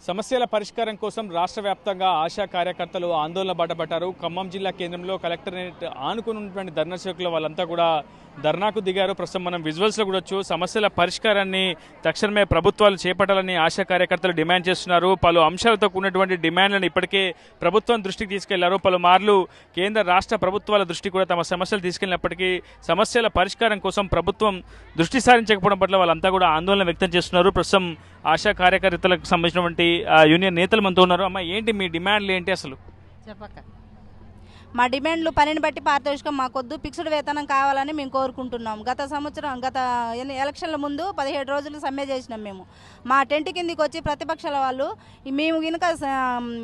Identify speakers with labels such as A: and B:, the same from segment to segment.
A: సమస్యల పరిష్కారం కోసం రాష్ట్ర వ్యాప్తంగా ఆశా కార్యకర్తలు ఆందోళన బాటపట్టారు. ఖమ్మం జిల్లా కేంద్రంలో కలెక్టరేట్ ఆనుకుని ఉన్నటువంటి ధర్నా చౌక్లో వాళ్ళంతా కూడా ధర్నాకు దిగారు. ప్రస్తుతం మనం విజువల్స్లో కూడా వచ్చు. సమస్యల పరిష్కారాన్ని తక్షణమే ప్రభుత్వాలు చేపట్టాలని ఆశా కార్యకర్తలు డిమాండ్ చేస్తున్నారు. పలు అంశాలతో కూడినటువంటి డిమాండ్లను ఇప్పటికే ప్రభుత్వం దృష్టికి తీసుకెళ్లారు. పలుమార్లు కేంద్ర రాష్ట్ర ప్రభుత్వాల దృష్టి కూడా తమ సమస్యలు తీసుకెళ్లినప్పటికీ సమస్యల పరిష్కారం కోసం ప్రభుత్వం దృష్టి సారించకపోవడం పట్ల వాళ్ళంతా కూడా ఆందోళన వ్యక్తం చేస్తున్నారు. ప్రస్తుతం ఆశా కార్యకర్తలకు సంబంధించినటువంటి యూనియన్ నేతలు మనతో ఉన్నారు. అమ్మ, ఏంటి మీ డిమాండ్లు ఏంటి అసలు?
B: చెప్పక్క. మా డిమాండ్లు పనిని బట్టి పారితోషికం మాకొద్దు, ఫిక్స్డ్ వేతనం కావాలని మేము కోరుకుంటున్నాం. గత ఎలక్షన్ల ముందు 17 రోజులు సమ్మె చేసినాం. మేము మా టెంట్ కిందికి వచ్చి ప్రతిపక్షాల వాళ్ళు మేము కనుక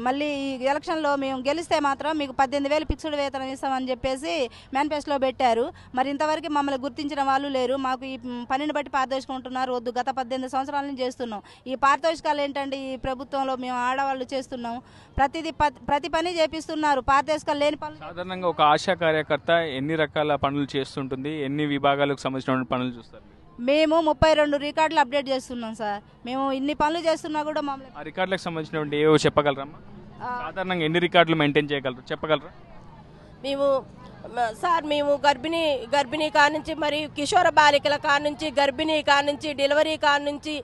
B: మళ్ళీ ఈ ఎలక్షన్లో మేము గెలిస్తే మాత్రం మీకు 18,000 ఫిక్స్డ్ వేతనం ఇస్తామని చెప్పేసి మేనిఫెస్టోలో పెట్టారు. మరి ఇంతవరకు మమ్మల్ని గుర్తించిన వాళ్ళు లేరు. మాకు ఈ పనిని బట్టి పారితోషికం ఉంటున్నారు. వద్దు, గత 18 సంవత్సరాల నుంచి చేస్తున్నాం. ఈ పారితోషికాలు ఏంటంటే ఈ ప్రభుత్వంలో మేము ఆడవాళ్ళు చేస్తున్నాం. ప్రతి పని చేపిస్తున్నారు. పారితోషికాలు లేని పనులు.
A: సాధారణంగా ఒక ఆశా కార్యకర్త ఎన్ని రకాల పనులు చేస్తుంటుంది? ఎన్ని విభాగాలకు సంబంధించిన పనులు చూస్తారు?
B: మేము 32 రికార్డులు అప్డేట్ చేస్తున్నాం సార్. మేము ఇన్ని పనులు చేస్తున్నా కూడా మమ్మల్ని
A: ఆ రికార్డులకు సంబంధించినటువంటి ఏవో చెప్పగలరమ్మా? సాధారణంగా ఎన్ని రికార్డులు మెయింటైన్ చేయగలరు, చెప్పగలరా?
C: మేము గర్భిణీ కానుంచి, మరి కిషోర బాలికల కానుంచి, గర్భిణీ కానుంచి, డెలివరీ కానుంచి,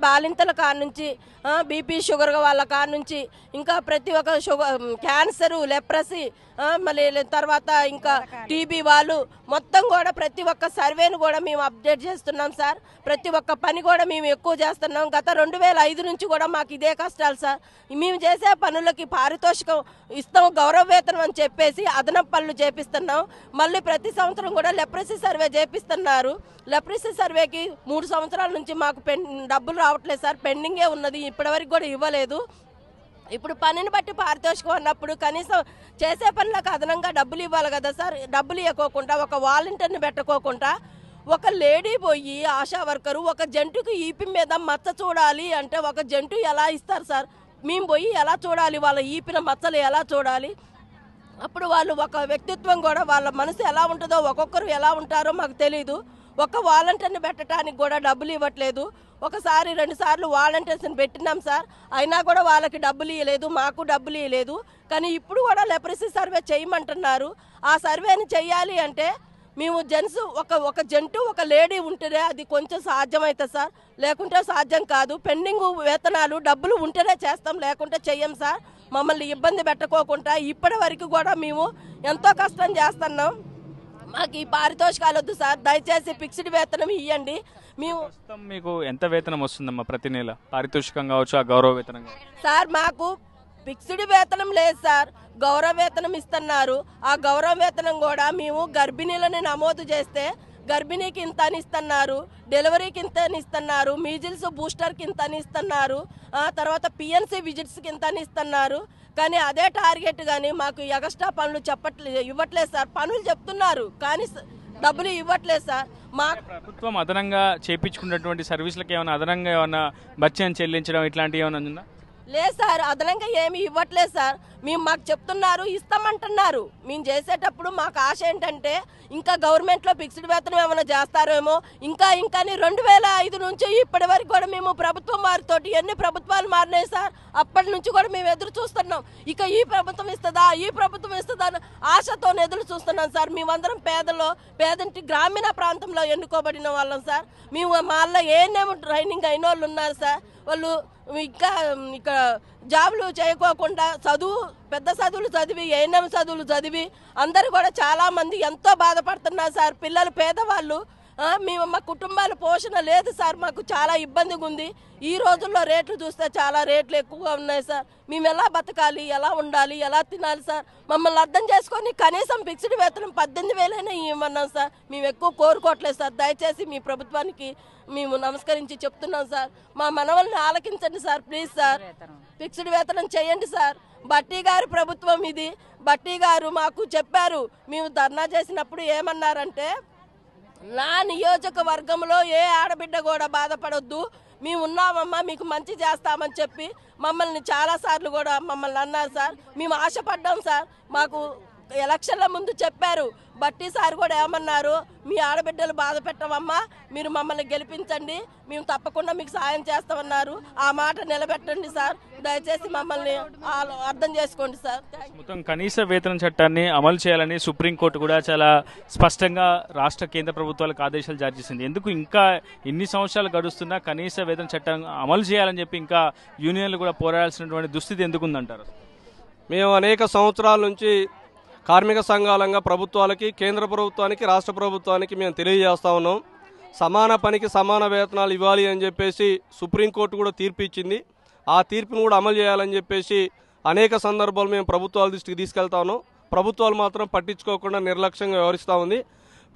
C: బాలింతల కానుంచి, బీపీ షుగర్ వాళ్ళ కానుంచి, ఇంకా ప్రతి ఒక్క క్యాన్సరు, లెప్రసీ, మళ్ళీ తర్వాత ఇంకా టీబీ వాళ్ళు మొత్తం కూడా ప్రతి ఒక్క సర్వేను కూడా మేము అప్డేట్ చేస్తున్నాం సార్. ప్రతి ఒక్క పని కూడా మేము ఎక్కువ చేస్తున్నాం. గత 2005 నుంచి కూడా మాకు ఇదే కష్టాలు సార్. మేము చేసే పనులకి పారితోషికం ఇస్తాం, గౌరవ వేతనం అని చెప్పేసి అదనపు పనులు చేపిస్తున్నాం. మళ్ళీ ప్రతి సంవత్సరం కూడా లెప్రసీ సర్వే చేపిస్తున్నారు. లెప్రసీ సర్వేకి 3 సంవత్సరాల నుంచి మాకు డబ్బులు రావట్లేదు సార్. పెండింగే ఉన్నది, ఇప్పటివరకు కూడా ఇవ్వలేదు. ఇప్పుడు పనిని బట్టి పారితోషికం అన్నప్పుడు కనీసం చేసే పనులకు అదనంగా డబ్బులు ఇవ్వాలి కదా సార్. డబ్బులు ఇవ్వకోకుండా, ఒక వాలంటీర్ని పెట్టుకోకుండా, ఒక లేడీ పోయి ఆశా వర్కరు ఒక జంటుకు ఈపి మీద మచ్చ చూడాలి అంటే ఒక జంటు ఎలా ఇస్తారు సార్? మేము పోయి ఎలా చూడాలి? వాళ్ళ ఈపిన మచ్చలు ఎలా చూడాలి? అప్పుడు వాళ్ళు ఒక వ్యక్తిత్వం కూడా, వాళ్ళ మనసు ఎలా ఉంటుందో, ఒక్కొక్కరు ఎలా ఉంటారో మాకు తెలీదు. ఒక వాలంటీర్ని పెట్టడానికి కూడా డబ్బులు ఇవ్వట్లేదు. ఒకసారి 2 సార్లు వాలంటీర్స్ని పెట్టినాం సార్. అయినా కూడా వాళ్ళకి డబ్బులు ఇవ్వలేదు, మాకు డబ్బులు ఇవ్వలేదు. కానీ ఇప్పుడు కూడా లెప్రసీ సర్వే చేయమంటున్నారు. ఆ సర్వేని చెయ్యాలి అంటే మేము ఒక జంటు ఒక లేడీ ఉంటేనే అది కొంచెం సాధ్యమవుతుంది సార్. లేకుంటే సాధ్యం కాదు. పెండింగ్ వేతనాలు డబ్బులు ఉంటేనే చేస్తాం, లేకుంటే చెయ్యం సార్. మమ్మల్ని ఇబ్బంది పెట్టకోకుండా ఇప్పటి వరకు కూడా మేము ఎంతో కష్టం చేస్తున్నాం. మాకు ఈ పారితోషికాలు వద్దు సార్. దయచేసి ఫిక్స్డ్ వేతనం ఇవ్వండి.
A: మీకు ఎంత వేతనం వస్తుందమ్మా ప్రతి నెల? పారితోషికం కావచ్చు, ఆ గౌరవ వేతనం
C: సార్? మాకు ఫిక్స్డ్ వేతనం లేదు సార్, గౌరవ వేతనం ఇస్తున్నారు. ఆ గౌరవ వేతనం కూడా మేము గర్భిణీలని నమోదు చేస్తే గర్భిణీకి ఇంత అని ఇస్తున్నారు, డెలివరీకి ఇంత అని ఇస్తున్నారు, మీజిల్స్ బూస్టర్కి ఇంత అని ఇస్తున్నారు, తర్వాత పిఎన్సీ విజిట్స్కి ఇంత అని ఇస్తున్నారు. కానీ అదే టార్గెట్ కానీ మాకు ఎగస్ట్రా పనులు ఇవ్వట్లేదు సార్. పనులు చెప్తున్నారు కానీ డబ్బులు ఇవ్వట్లేదు సార్. మా
A: ప్రభుత్వం అదనంగా చేయించుకున్నటువంటి సర్వీసులకు ఏమైనా అదనంగా ఏమైనా బడ్జెట్ చెల్లించడం ఇట్లాంటివి ఏమైనా ఉందా?
C: లేదు సార్, అదనంగా ఏమి ఇవ్వట్లేదు సార్. మాకు చెప్తున్నారు, ఇస్తామంటున్నారు. మేము చేసేటప్పుడు మాకు ఆశ ఏంటంటే ఇంకా గవర్నమెంట్లో ఫిక్స్డ్ వేతనం ఏమైనా చేస్తారేమో, ఇంకా 2005 నుంచి ఇప్పటి వరకు కూడా మేము ప్రభుత్వం వారితో ఎన్ని ప్రభుత్వాలు మారినాయి సార్. అప్పటి నుంచి కూడా మేము ఎదురు చూస్తున్నాం. ఇక ఈ ప్రభుత్వం ఇస్తుందా అని ఆశతో ఎదురు చూస్తున్నాం సార్. మేమందరం పేదంటి గ్రామీణ ప్రాంతంలో ఎన్నుకోబడిన వాళ్ళం సార్. మేము వాళ్ళ ఏనేమో ట్రైనింగ్ అయిన వాళ్ళు ఉన్నారు సార్. వాళ్ళు ఇంకా ఇక్కడ జాబులు చేయకోకుండా పెద్ద చదువులు చదివి, ఏఎన్ఎం చదువులు చదివి అందరూ కూడా చాలామంది ఎంతో బాధపడుతున్నారు సార్. పిల్లలు పేదవాళ్ళు. మా కుటుంబాల పోషణ లేదు సార్. మాకు చాలా ఇబ్బందిగా ఉంది. ఈ రోజుల్లో రేట్లు చూస్తే చాలా రేట్లు ఎక్కువగా ఉన్నాయి సార్. మేము ఎలా బతకాలి, ఎలా ఉండాలి, ఎలా తినాలి సార్? మమ్మల్ని అర్థం చేసుకొని కనీసం ఫిక్స్డ్ వేతనం 18,000 ఇవ్వమన్నాం సార్. మేము ఎక్కువ కోరుకోవట్లేదు సార్. దయచేసి మీ ప్రభుత్వానికి మేము నమస్కరించి చెప్తున్నాం సార్. మా మనవల్ని ఆలకించండి సార్, ప్లీజ్ సార్. ఫిక్స్డ్ వేతనం చేయండి సార్. బట్టి గారి ప్రభుత్వం ఇది. బట్టి గారు మాకు చెప్పారు. మేము ధర్నా చేసినప్పుడు ఏమన్నారంటే, నా నియోజకవర్గంలో ఏ ఆడబిడ్డ కూడా బాధపడొద్దు, మేము ఉన్నామమ్మా, మీకు మంచి చేస్తామని చెప్పి మమ్మల్ని చాలాసార్లు కూడా మమ్మల్ని అన్నారు సార్. మేము ఆశపడ్డాం సార్. మాకు ఎలక్షన్ల ముందు చెప్పారు. బట్టి సార్ కూడా ఏమన్నారు, మీ ఆడబిడ్డలు బాధ పెట్టవమ్మా, మీరు మమ్మల్ని గెలిపించండి, మేము తప్పకుండా మీకు సాయం చేస్తామన్నారు. ఆ మాట నిలబెట్టండి సార్, దయచేసి మమ్మల్ని అర్థం చేసుకోండి సార్.
A: మొత్తం కనీస వేతన చట్టాన్ని అమలు చేయాలని సుప్రీంకోర్టు కూడా చాలా స్పష్టంగా రాష్ట్ర కేంద్ర ప్రభుత్వాలకు ఆదేశాలు జారీ చేసింది. ఎందుకు ఇంకా ఇన్ని సంవత్సరాలు గడుస్తున్నా కనీస వేతన చట్టం అమలు చేయాలని చెప్పి ఇంకా యూనియన్లు కూడా పోరాడాల్సినటువంటి దుస్థితి ఎందుకుందంటారు?
D: మేము అనేక సంవత్సరాల నుంచి కార్మిక సంఘాలంగా ప్రభుత్వాలకి, కేంద్ర ప్రభుత్వానికి, రాష్ట్ర ప్రభుత్వానికి మేము తెలియజేస్తా ఉన్నాం. సమాన పనికి సమాన వేతనాలు ఇవ్వాలి అని చెప్పేసి సుప్రీంకోర్టు కూడా తీర్పు ఇచ్చింది. ఆ తీర్పును కూడా అమలు చేయాలని చెప్పేసి అనేక సందర్భాలు మేము ప్రభుత్వాల దృష్టికి తీసుకెళ్తా ఉన్నాం. ప్రభుత్వాలు మాత్రం పట్టించుకోకుండా నిర్లక్ష్యంగా వ్యవహరిస్తూ ఉంది.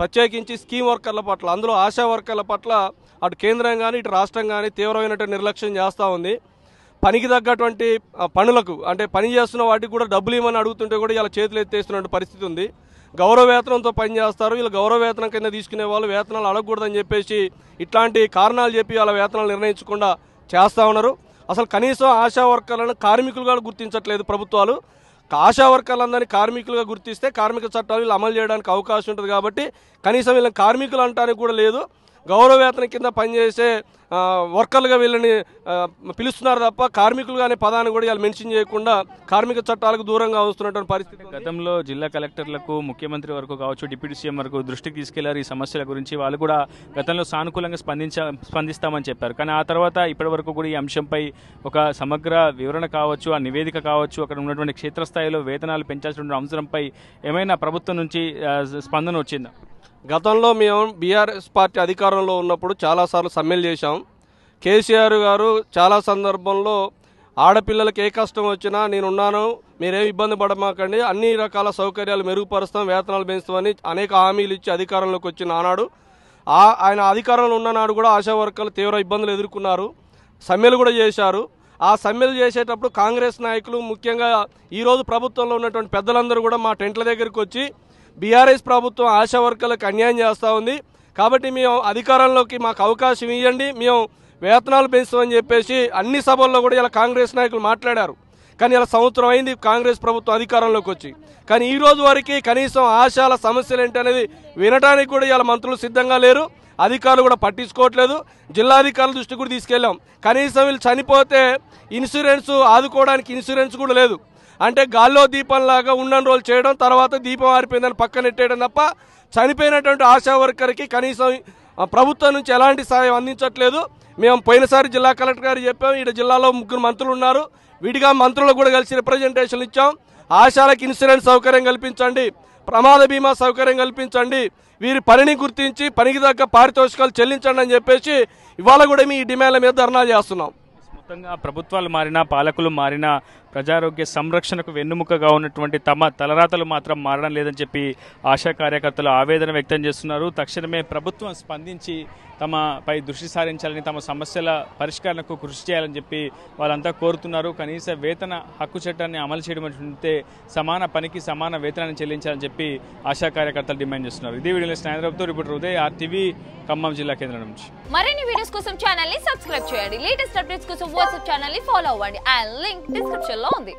D: ప్రత్యేకించి స్కీమ్ వర్కర్ల పట్ల, అందులో ఆశా వర్కర్ల పట్ల అటు కేంద్రం కానీ ఇటు రాష్ట్రం కానీ తీవ్రమైనటువంటి నిర్లక్ష్యం చేస్తూ ఉంది. పనికి తగ్గటువంటి పనులకు, అంటే పని చేస్తున్న వాటికి కూడా డబ్బులు ఇవ్వమని అడుగుతుంటే కూడా ఇలా చేతులు ఎత్తేస్తున్న పరిస్థితి ఉంది. గౌరవ వేతనంతో పనిచేస్తారు, వీళ్ళు గౌరవ వేతనం కింద తీసుకునే వాళ్ళు వేతనాలు అడగకూడదని చెప్పేసి ఇట్లాంటి కారణాలు చెప్పి వాళ్ళ వేతనాలు నిర్ణయించకుండా చేస్తూ ఉన్నారు. అసలు కనీసం ఆశా వర్కర్లను కార్మికులుగా గుర్తించట్లేదు ప్రభుత్వాలు. ఆశా వర్కర్లందరినీ కార్మికులుగా గుర్తిస్తే కార్మిక చట్టాలు వీళ్ళు అమలు చేయడానికి అవకాశం ఉంటుంది. కాబట్టి కనీసం వీళ్ళని కార్మికులు అంటానికి కూడా లేదు. గౌరవ వేతనం కింద పనిచేసే వర్కర్లుగా వీళ్ళని పిలుస్తున్నారు తప్ప కార్మికులుగా అనే పదాన్ని కూడా వీళ్ళు మెన్షన్ చేయకుండా కార్మిక చట్టాలకు దూరంగా వస్తున్నటువంటి పరిస్థితి.
A: గతంలో జిల్లా కలెక్టర్లకు, ముఖ్యమంత్రి వరకు కావచ్చు, డిప్యూటీ సీఎం వరకు దృష్టికి తీసుకెళ్లారు ఈ సమస్యల గురించి. వాళ్ళు కూడా గతంలో సానుకూలంగా స్పందిస్తామని చెప్పారు. కానీ ఆ తర్వాత ఇప్పటి వరకు కూడా ఈ అంశంపై ఒక సమగ్ర వివరణ కావచ్చు, ఆ నివేదిక కావచ్చు, అక్కడ ఉన్నటువంటి క్షేత్రస్థాయిలో వేతనాలు పెంచాల్సిన అంశంపై ఏమైనా ప్రభుత్వం నుంచి స్పందన వచ్చిందా?
D: గతంలో మేము బీఆర్ఎస్ పార్టీ అధికారంలో ఉన్నప్పుడు చాలాసార్లు సమ్మెలు చేశాం. కేసీఆర్ గారు చాలా సందర్భంలో ఆడపిల్లలకు ఏ కష్టం వచ్చినా నేనున్నాను, మీరేం ఇబ్బంది పడమాకండి, అన్ని రకాల సౌకర్యాలు మెరుగుపరుస్తాం, వేతనాలు పెంచుతామని అనేక హామీలు ఇచ్చి అధికారంలోకి వచ్చిన ఆనాడు, ఆయన అధికారంలో ఉన్ననాడు కూడా ఆశా వర్కర్లు తీవ్ర ఇబ్బందులు ఎదుర్కొన్నారు, సమ్మెలు కూడా చేశారు. ఆ సమ్మెలు చేసేటప్పుడు కాంగ్రెస్ నాయకులు, ముఖ్యంగా ఈరోజు ప్రభుత్వంలో ఉన్నటువంటి పెద్దలందరూ కూడా మా టెంట్ల దగ్గరికి వచ్చి బీఆర్ఎస్ ప్రభుత్వం ఆశా వర్కర్లకు అన్యాయం చేస్తూ ఉంది, కాబట్టి మేము అధికారంలోకి మాకు అవకాశం ఇవ్వండి, మేము వేతనాలు పెంచుతామని చెప్పేసి అన్ని సభల్లో కూడా ఇలా కాంగ్రెస్ నాయకులు మాట్లాడారు. కానీ ఇలా సంవత్సరం అయింది కాంగ్రెస్ ప్రభుత్వం అధికారంలోకి వచ్చి, కానీ ఈ రోజు వరకు కనీసం ఆశాల సమస్యలు ఏంటి అనేది వినడానికి కూడా ఇలా మంత్రులు సిద్ధంగా లేరు, అధికారులు కూడా పట్టించుకోవట్లేదు. జిల్లాధికారుల దృష్టి కూడా తీసుకెళ్ళాం, కనీసం వీళ్ళు చనిపోతే ఇన్సూరెన్స్ ఆదుకోవడానికి ఇన్సూరెన్స్ కూడా లేదు. అంటే గాల్లో దీపంలాగా ఉన్న రోజులు చేయడం, తర్వాత దీపం ఆరిపోయిందని పక్కన నెట్టేయడం తప్ప చనిపోయినటువంటి ఆశా వర్కర్కి కనీసం ప్రభుత్వం నుంచి ఎలాంటి సాయం అందించట్లేదు. మేము పోయినసారి జిల్లా కలెక్టర్ గారు చెప్పాం, ఈ జిల్లాలో 3 మంత్రులు ఉన్నారు, విడిగా మంత్రులు కూడా కలిసి రిప్రజెంటేషన్లు ఇచ్చాం. ఆశాలకు ఇన్సూరెన్స్ సౌకర్యం కల్పించండి, ప్రమాద బీమా సౌకర్యం కల్పించండి, వీరి పనిని గుర్తించి పనికి తగ్గ పారితోషికాలు చెల్లించండి అని చెప్పేసి ఇవాళ కూడా మీ డిమాండ్ల మీద ధర్నాలు చేస్తున్నాం.
A: మొత్తంగా ప్రభుత్వాలు మారినా, పాలకులు మారినా, ప్రజారోగ్య సంరక్షణకు వెన్నుముకగా ఉన్నటువంటి తమ తలరాతలు మాత్రం మారడం లేదని చెప్పి ఆశా కార్యకర్తలు ఆవేదన వ్యక్తం చేస్తున్నారు. తక్షణమే ప్రభుత్వం స్పందించి తమపై దృష్టి సారించాలని, తమ సమస్యల పరిష్కారానికి కృషి చేయాలని చెప్పి వాళ్ళంతా కోరుతున్నారు. కనీస వేతన హక్కు చట్టాన్ని అమలు చేయడం అంటే సమాన పనికి సమాన వేతనాన్ని చెల్లించాలని చెప్పి ఆశా కార్యకర్తలు డిమాండ్ చేస్తున్నారు. ఇదే వీడియోలో స్నేహితులతో రిపోర్టర్ ఉదయ్, RTV ఖమ్మం జిల్లా కేంద్రం నుంచి.
E: మరిన్ని వీడియోస్ కోసం ఛానల్ ని సబ్స్క్రైబ్ చేయండి. లేటెస్ట్ అప్డేట్స్ కోసం వాట్సాప్ ఛానల్ ని ఫాలో అవ్వండి. అండ్ లింక్ డిస్క్రిప్షన్ లో ఉంది.